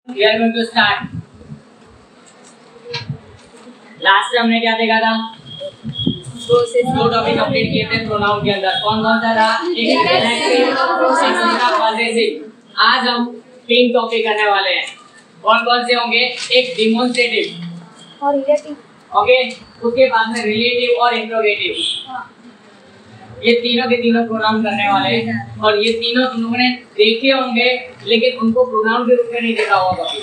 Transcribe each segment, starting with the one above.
We are going to start. Last हमने क्या देखा था? दो टॉपिक कंप्लीट किए थे प्रोनाउन के अंदर। कौन कौन सा था? एक इलेक्टिव, दूसरा पॉजिटिव। आज हम तीन टॉपिक करने वाले हैं। कौन कौन से होंगे? एक डिमोन्स्ट्रेटिव और रिलेटिव, ओके, उसके बाद में रिलेटिव और इंट्रोगेटिव। ये तीनों के तीनों प्रोनाउन करने वाले हैं और ये तीनों तुम लोगों ने देखे होंगे, लेकिन उनको प्रोनाउन के रूप में नहीं देखा होगा कभी।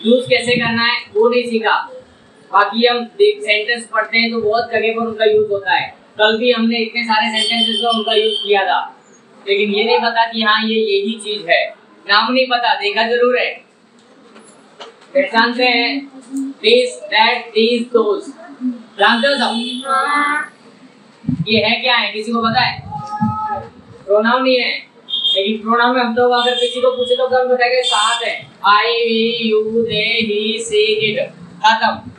यूज कैसे करना है वो नहीं सीखा। बाकी हम सेंटेंस पढ़ते हैं तो बहुत जगह पर उनका यूज होता है। कल भी हमने इतने सारे सेंटेंसेस में उनका यूज किया था, लेकिन ये नहीं पता कि हाँ ये यही चीज है। नाम नहीं पता, देखा जरूर है। पहचानते हैं दिस, दैट, दीज, दोस। जानते हो सब? ये है क्या है? किसी को पता है? प्रोनाउन ही है, लेकिन प्रोनाउन में हम लोग अगर किसी को पूछे तो हम बताएंगे सात है। I, we, you, they, he, she, it, खत्म।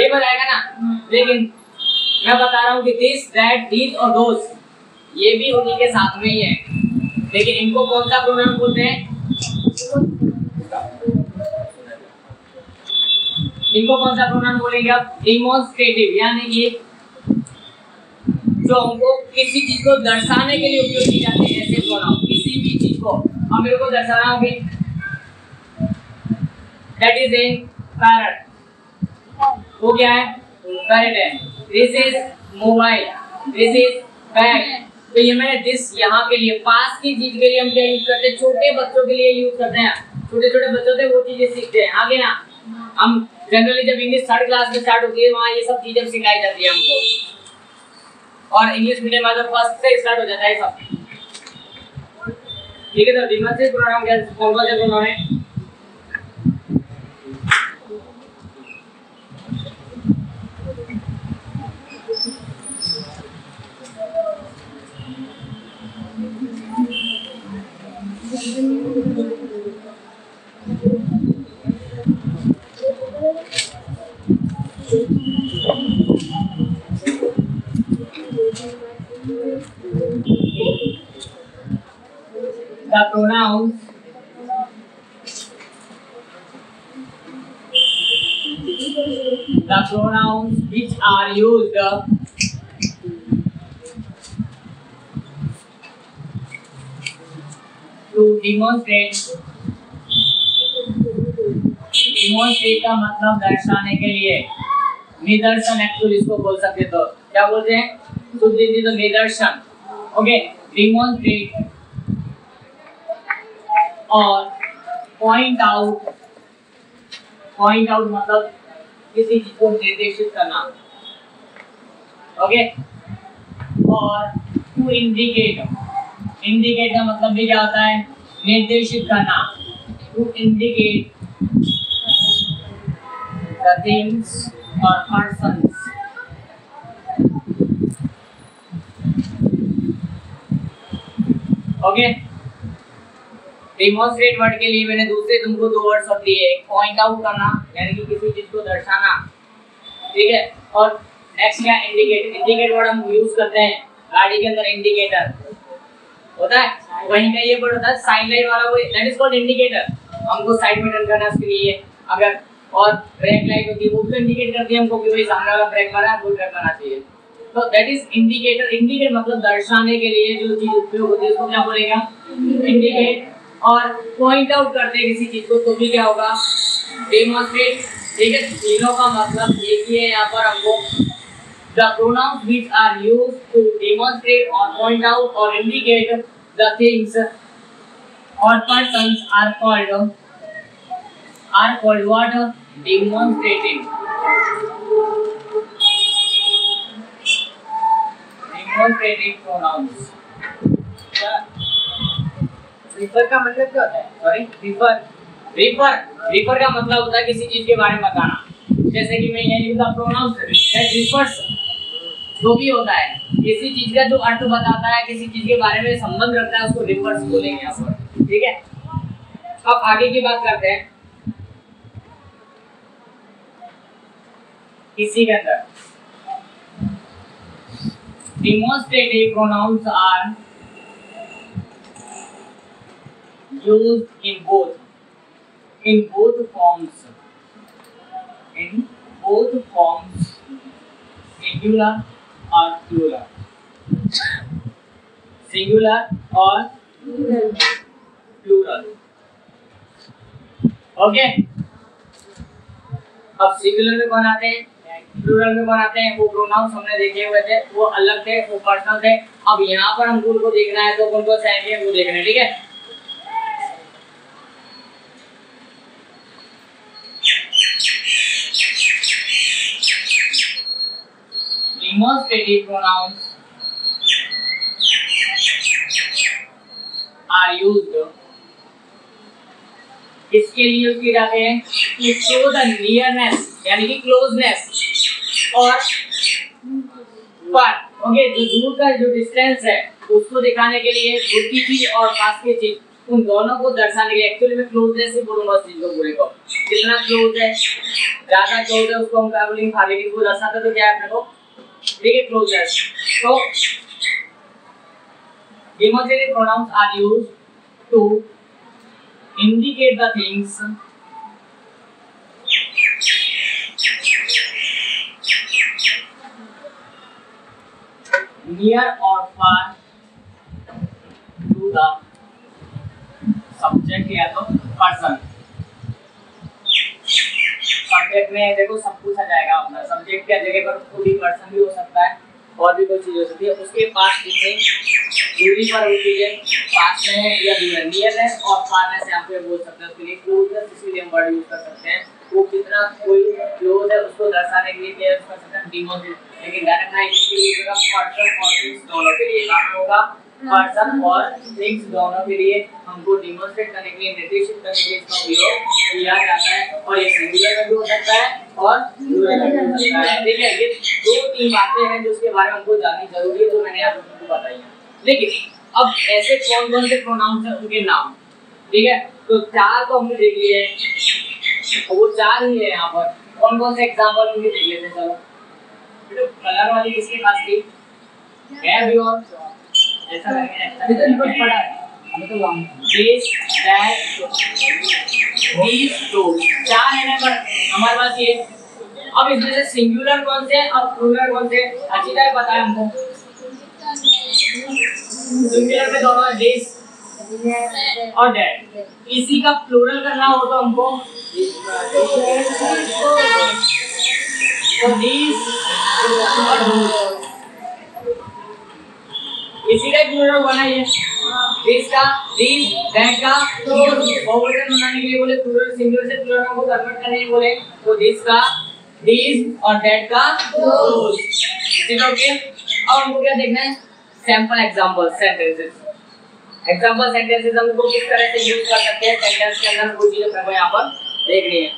ये बताएगा ना। लेकिन मैं बता रहा हूँ कि दिस, दैट, दीज और दोस ये भी उन्हीं के साथ में ही है, लेकिन इनको कौन सा प्रोनाउन बोलते हैं? इनको कौन सा प्रोनाउन बोलेंगे अब? डिमोन्स्ट्रेटिव, यानी ये जो हमको किसी चीज को दर्शाने के लिए उपयोग की जाती है। ऐसे प्रोनाउन किसी भी चीज को हम मेरे को दर्शाना होगी। That is a parrot. वो क्या है? पैरट है। This is mobile, this is bag. तो ये मैंने दिस यहाँ के लिए, पास की चीज के लिए हम क्या यूज करते हैं? छोटे बच्चों के लिए यूज करते हैं। छोटे छोटे बच्चों से वो चीजें सीखते हैं। आगे ना हम जनरली जब इंग्लिश थर्ड क्लास में स्टार्ट होती है वहाँ ये सब चीजें सिखाई जाती है हमको, और इंग्लिश मीडियम में तो फर्स्ट से स्टार्ट हो जाता है सब। ठीक है, तो डिमोन्स्ट्रेटिव प्रोनाउन क्या कौन कौन से प्रोनाउन है? The pronouns which are used to demonstrate का मतलब दर्शाने के लिए, निदर्शन एक्चुअली इसको बोल सकते। तो क्या बोलते हैं? शुद्ध हिंदी तो निदर्शन। ओके, डिमोन्स्ट्रेट और पॉइंट आउट मतलब किसी चीज को निर्देशित करना। ओके, और टू इंडिकेट का मतलब भी क्या होता है? निर्देशित करना। टू इंडिकेट द थिंग्स और पर्सन्स। ओके, डिमोन्स्ट्रेट वर्ड के लिए मैंने दूसरे तुमको दो वर्ड्स और दिए। एक पॉइंट आउट करना यानी कि किसी चीज को दर्शाना, ठीक है, और नेक्स्ट क्या? इंडिकेट वर्ड हम यूज करते हैं गाड़ी के अंदर। इंडिकेटर होता है, वहीं का ये वर्ड होता है साइन लाइट वाला, वो दैट इज कॉल्ड इंडिकेटर। हमको साइड में टर्न करना उसके लिए, अगर और ब्रेक लाइट होती है वो भी इंडिकेट करती है हमको कि भाई सामने वाला ब्रेक मारा है, वो टर्न करना चाहिए। तो दैट इज इंडिकेटर। इंडिकेट मतलब दर्शाने के लिए जो चीज उपयोग होती है उसको क्या बोलेगा? इंडिकेट। और पॉइंट आउट करते हैं किसी चीज को तो भी क्या होगा? डेमोन्स्ट्रेट। ठीक है, तीनों का मतलब एक ही है यहाँ पर हमको। The pronouns which are used to demonstrate or point out or indicate the things or persons are called what? Demonstrative. Demonstrative pronouns. Refer का मतलब क्या होता है? सॉरी, रिफर का मतलब होता है किसी चीज के बारे में बताना। जैसे कि मैं ये लिखा प्रोनाउंस दैट रिफर्स, जो भी होता है किसी चीज का जो अर्थ बताता है, किसी चीज के बारे में संबंध रखता है, उसको रिफर्स बोलेंगे यहाँ पर। ठीक है, अब आगे की बात करते हैं। इसी के अंदर demonstrative pronouns are used in both in both forms singular or plural, singular or plural. Okay, अब सिंगुलर में कौन आते हैं, प्लूरल में कौन आते हैं, वो प्रोनाउंस हमने देखे हुए थे, वो अलग थे, वो पर्सनल थे। अब यहाँ पर हमको उनको देखना है तो कौन कौन से आएंगे वो देखना है, ठीक है। Demonstrative pronouns are used, इसके लिए यूज किए जाते हैं to show the nearness यानी कि closeness और पर, ओके, जो दूर का जो डिस्टेंस है उसको दिखाने के लिए, दूर की चीज और पास की चीज उन दोनों को दर्शाने के लिए। एक्चुअली मैं क्लोजनेस ही बोलूंगा उस चीज को, पूरे को कितना क्लोज है, ज्यादा क्लोज है उसको हम क्या बोलेंगे, फारिग को दर्शाते तो क्या है अपने को, ठीक है, क्लोजनेस। तो demonstrative pronouns are used to indicate the things near or far to the subject या तो person। सब्जेक्ट में देखो सब कुछ आ जाएगा अपना, सब्जेक्ट के जगह पर कोई भी पर्सन भी हो सकता है और भी कोई चीज हो सकती है, उसके पास जितने दूरी पर वो चीजें पास में है या दूर है, नियरनेस और फारनेस यहाँ पे बोल सकते हैं। उसके लिए क्लोजनेस इसलिए हम वर्ड यूज कर सकते हैं, वो कितना कोई क्लोज है उसको दर्शाने के लिए यूज कर सकते हैं डिमोन्स्ट्रेट। लेकिन डायरेक्ट ना इसके लिए होगा पर्सन और थिंग्स दोनों के लिए काम होगा, पर्सन और थिंग्स दोनों के लिए हमको डिमोन्स्ट्रेट करने के लिए, निर्देशित करने के लिए इसका उपयोग किया जाता है। और ये सिंगुलर में भी हो सकता है और प्लूरल में भी हो सकता है, ठीक है। ये दो तीन बातें हैं जो उसके बारे में हमको जाननी जरूरी है, जो मैंने आप लोगों को बताई है। लेकिन अब ऐसे कौन कौन से प्रोनाउंस हैं, उनके नाम, ठीक है। तो चार तो हमने देख लिए हैं, वो चार ही है यहाँ पर। कौन कौन से एग्जांपल उनके देख लेते हैं। चलो तो कलर वाली किसके पास थी, है अभी और ऐसा करेंगे, अभी तो इनको पढ़ा है हमें तो लॉन्ग दिस दैट दीस दो चार है ना पर हमारे पास ये। अब इसमें से सिंगुलर कौन से हैं और प्लूरल कौन से हैं, अच्छी तरह बताएं हमको। सिंगुलर में दोनों है दिस और दैट, इसी का प्लूरल करना हो तो हमको तो दिस और दोस, इसी का प्लूरल बनाइए, दिस का, दिस, दैट का, दोस। बहुवचन बनाने के लिए बोले प्लूरल, सिंगुलर से प्लूरल को कन्वर्ट करने के लिए बोले तो दिस का, दिस और दैट का, दोस। ठीक है, ओके। अब हमको क्या देखना है, sample example sentences. Example sentences हमको किस तरह से यूज कर सकते हैं सेंटेंस के अंदर, वो चीजें हमको यहाँ पर देखनी है।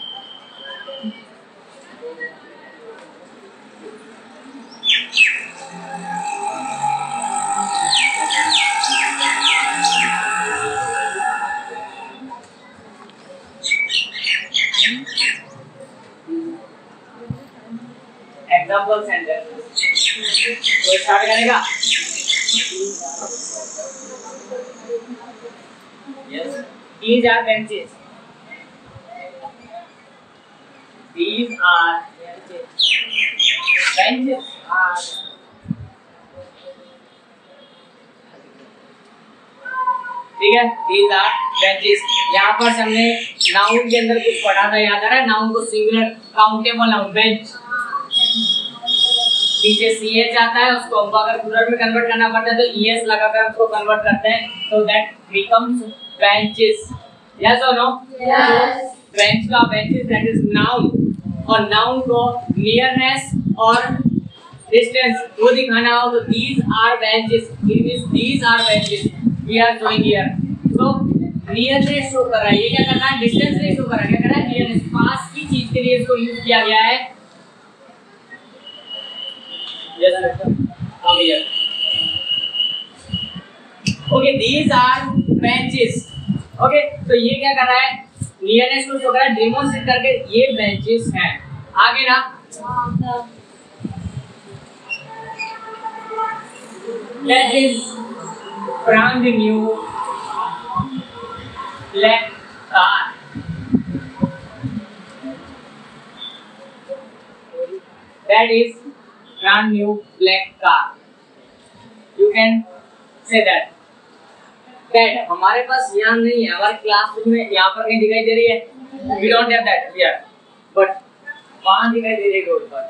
एग्जांपल सेंटेंस तो स्टार्ट करेगा। Yes, these are benches, these are benches are, ठीक है, these are benches। यहाँ पर हमने नाउन के अंदर कुछ पढ़ा था, याद आ रहा है, नाउन को सिंगुलर काउंटेबल नाउन बेंच, पीछे ch आता है, उसको हम अगर प्लूरल में कन्वर्ट करना पड़ता है तो es लगाकर उसको कन्वर्ट करते हैं, so that becomes benches। yes or no? yes। bench का benches that is noun, और noun को nearness और distance वो दिखाना हो तो these are benches, it means these are benches we are showing here। so nearness show कर रहा है, ये क्या कर रहा है, distance नहीं शो कर रहा है, क्या कर रहा है, nearness, पास की चीज के लिए इसको यूज किया गया है। yes here, okay, these are benches, okay। तो ये क्या कर रहा है, नियरेस्ट को शो कर रहा है, डेमोन्स्ट्रेट करके ये बेंचेस हैं। आगे ना let this brand new black car that is brand new black car. You can say that हमारे पास यहाँ नहीं है, हमारे क्लासरूम में यहाँ पर कहीं दिखाई दे रही है? We don't have that here, but वहाँ दिखाई दे रही है रोड पर.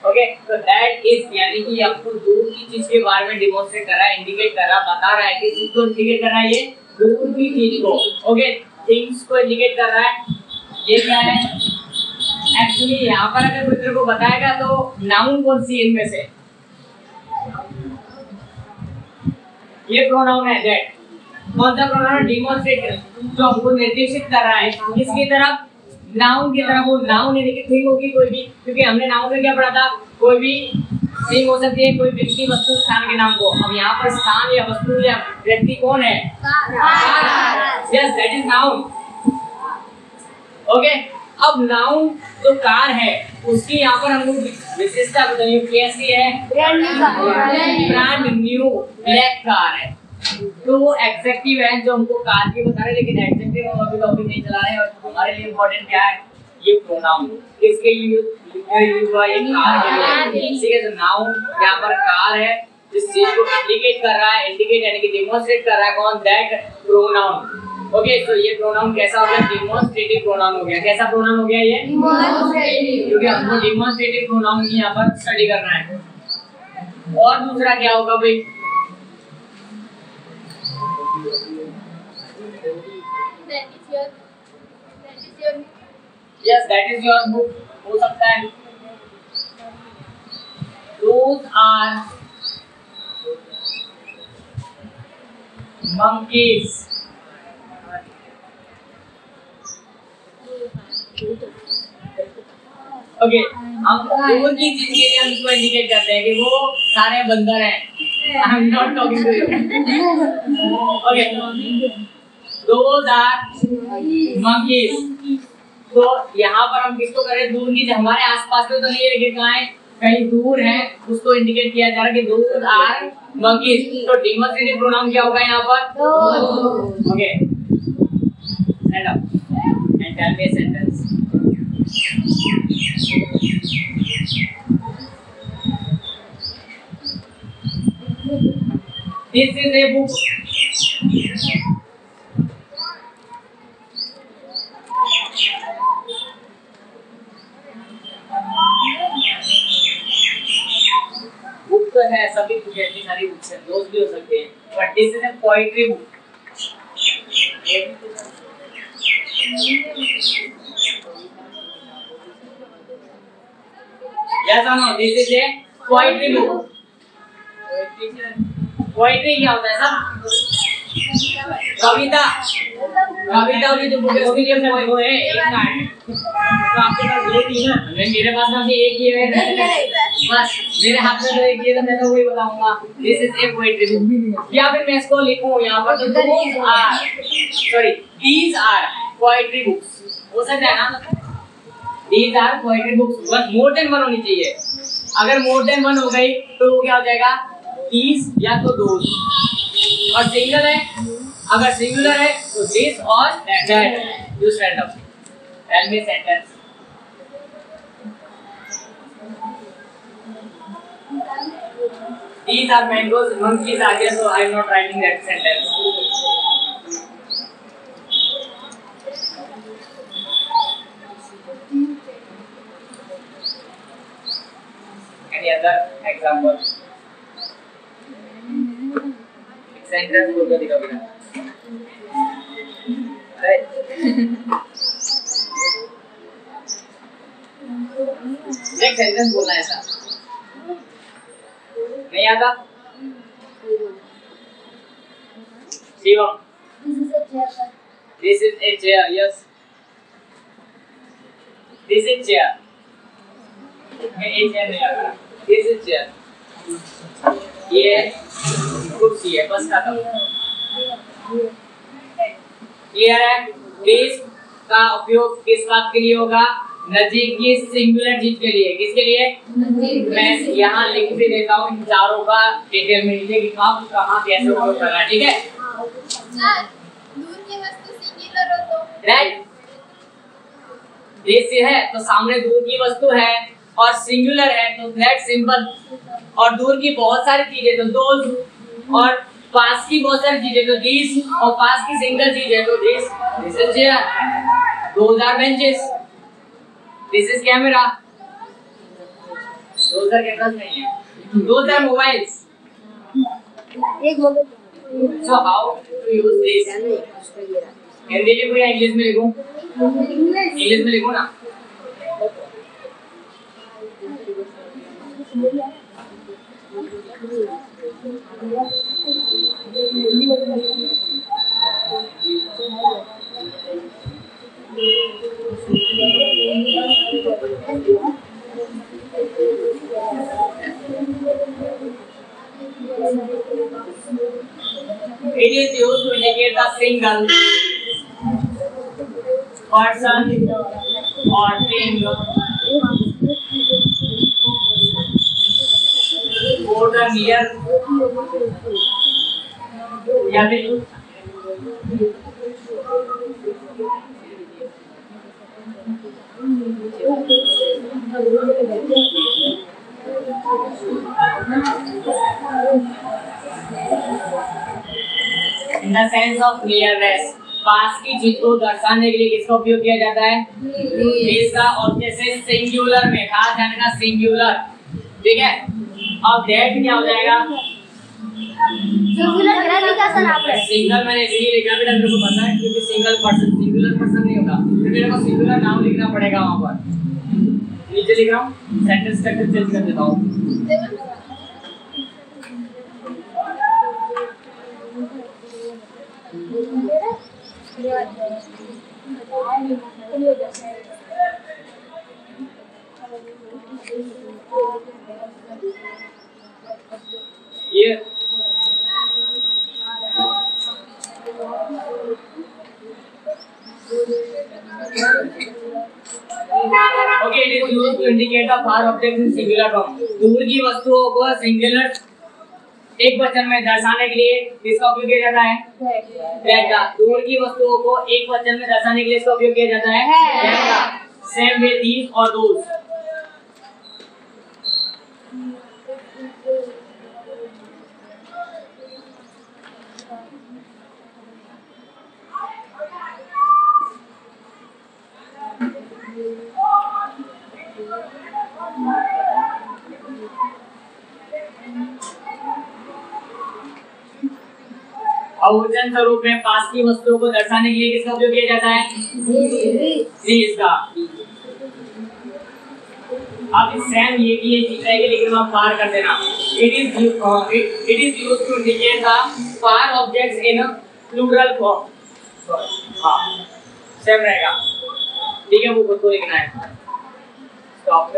ओके, तो दैट इज यानी कि आपको दूर की चीज के बारे में डिमोन्स्ट्रेट कर रहा है, इंडिकेट कर रहा है, बता रहा है कि चीज को इंडिकेट कर रहा है, ये दूर की चीज को. ओके, थिंग्स को इंडिकेट कर रहा है. ये क्या है? एक्चुअली यहाँ पर अगर कोई तेरे को बताएगा तो नाउन कौन सी इनमें से? ये प्रोनाउन है दैट. कौन सा प्रोनाउन? डिमोन्स्ट्रेट, जो हमको निर्देशित कर रहा है किसकी तरफ? नाउन की तरफ. वो नाउन यानी कि थिंग होगी कोई भी, क्योंकि हमने नाउन में क्या पढ़ा था? कोई भी थिंग हो सकती है, कोई व्यक्ति, वस्तु, स्थान के नाम को. अब यहाँ पर स्थान या वस्तु या व्यक्ति कौन है? Yes, that is noun. Okay, अब नाउन जो कार है उसकी यहाँ पर हमको विशेषता बताइए कैसी है? ब्रांड न्यू ब्लैक कार है. तो वो एडजेक्टिव है जो हमको कार की बता रहे हैं, लेकिन एडजेक्टिव हम अभी टॉपिक नहीं चला रहे हैं. और हमारे लिए इंपॉर्टेंट क्या है? ये प्रोनाउन किसके यूज हुआ? ये कार के लिए. ठीक है, तो नाउन यहाँ पर कार है जिस चीज को इंडिकेट कर रहा है, इंडिकेट यानी कि डिमोन्स्ट्रेट कर रहा है. कौन? That pronoun. ओके, तो ये प्रोनाउन कैसा हो गया? डिमोन्स्ट्रेटिव प्रोनाउन हो गया. कैसा प्रोनाउन हो गया ये? डिमोन्स्ट्रेटिव. क्योंकि हमको डिमोन्स्ट्रेटिव प्रोनाउन की यहाँ पर स्टडी करना है. और दूसरा क्या होगा भाई? Yes, that is your book. हो सकता है. Those are monkeys. ओके, हम दूर की चीज के लिए हम इसको इंडिकेट करते हैं कि वो सारे बंदर हैं. I am not talking to you. Okay, those are monkeys. तो यहाँ पर हम किसको करें? दूर की, हमारे आसपास में तो नहीं है लेकिन कहाँ है? कहीं दूर है, उसको इंडिकेट किया जा रहा है कि those are monkeys. तो डिमोन्स्ट्रेटिव प्रोनाउन क्या होगा यहाँ पर? Okay, stand up and tell me a sentence. This is a book. Book तो है, सभी बुक है, सारी बुक्स हैं, दोस्त भी हो सकते हैं. But this is a poetry book. Yes or no? This is a poetry book. Poetry क्या होता है? सब कविता, कविता की जो बुक है उसके लिए वो है एक कार्ड. तो आपके पास ये थी ना, मेरे पास ना एक ही है बस. मेरे हाथ में तो एक ही है, तो मैं तो वही बताऊंगा. This is a poetry book. या फिर मैं इसको लिखूं यहाँ पर तो these are poetry books. हो सकता है ना? These are poetry books. बस more than one होनी चाहिए. अगर more than one हो गई तो वो क्या हो जाएगा? these या तो those. और सिंगल है, अगर सिंगुलर है तो this और that. You stand up. Tell me sentence. These are mangoes. Monkeys are here, so I am not writing that sentence. Any other examples? Sentence बोल कर दिखा बिना. नेक्स्ट सेंटेंस बोलना है ऐसा. नहीं आता? Shivam. This is a chair. Yes. This is chair. ये chair नहीं आता. This is chair. ये कुर्सी है, बस खत्म. क्लियर है? दिस का उपयोग किस बात के लिए होगा? नजीक की सिंगुलर चीज के लिए. किसके लिए? मैं यहाँ लिख भी देता हूँ इन चारों का डिटेल में नीचे कि कब कहाँ कैसे उपयोग करना है. ठीक है? दूर की वस्तु सिंगुलर हो तो राइट. दिस है तो सामने दूर की वस्तु है, और सिंगुलर है तो दैट सिंपल, और दूर की बहुत सारी चीजें तो दोज, और पास की बहुत सारी चीजें तो दिस, और पास की सिंगल चीज है तो this is chair, those are benches, this is camera, those are cameras नहीं है, दोज आर मोबाइल्स। एक mobile. So how to use this? Hindi लिखूं या इंग्लिश में लिखूं? इंग्लिश में लिखूं ना? It is used to indicate the single person or thing or the near या फिर in the sense of nearness, पास की चीज को दर्शाने के लिए किसका उपयोग किया जाता है? इसका, और जैसे सिंगुलर में खास ध्यान का सिंगुलर, ठीक है। अब दैट क्या हो जाएगा? सिंगुलर ग्राफिक का सर आप है। सिंगल मैंने इसलिए लिखा बेटा, मेरे को पता है क्योंकि सिंगल पर्सन, सिंगुलर पर्सन नहीं होगा तो मेरे को सिंगुलर नाम लिखना पड़ेगा वहां पर। नीचे लिख रहा हूं, सेंटेंस स्ट्रक्चर चेंज कर देता हूं। ये okay, it is used to indicate the far object in singular form. दूर की वस्तुओं को सिंगुलर एक वचन में दर्शाने के लिए किसका उपयोग किया जाता है? दैट का। दूर की वस्तुओं को एक वचन में दर्शाने के लिए इसका उपयोग किया जाता है दैट का। सेम विद दीस और दोस। बहुवचन स्वरूप में पास की वस्तुओं को दर्शाने के लिए किसका उपयोग किया जाता है? दिस का। अब सेम ये भी चीज रहेगी, लेकिन आप पार कर देना। It is used to indicate the far objects in plural form. हाँ, सेम रहेगा, ठीक है, वो खुद को लिखना है। स्टॉप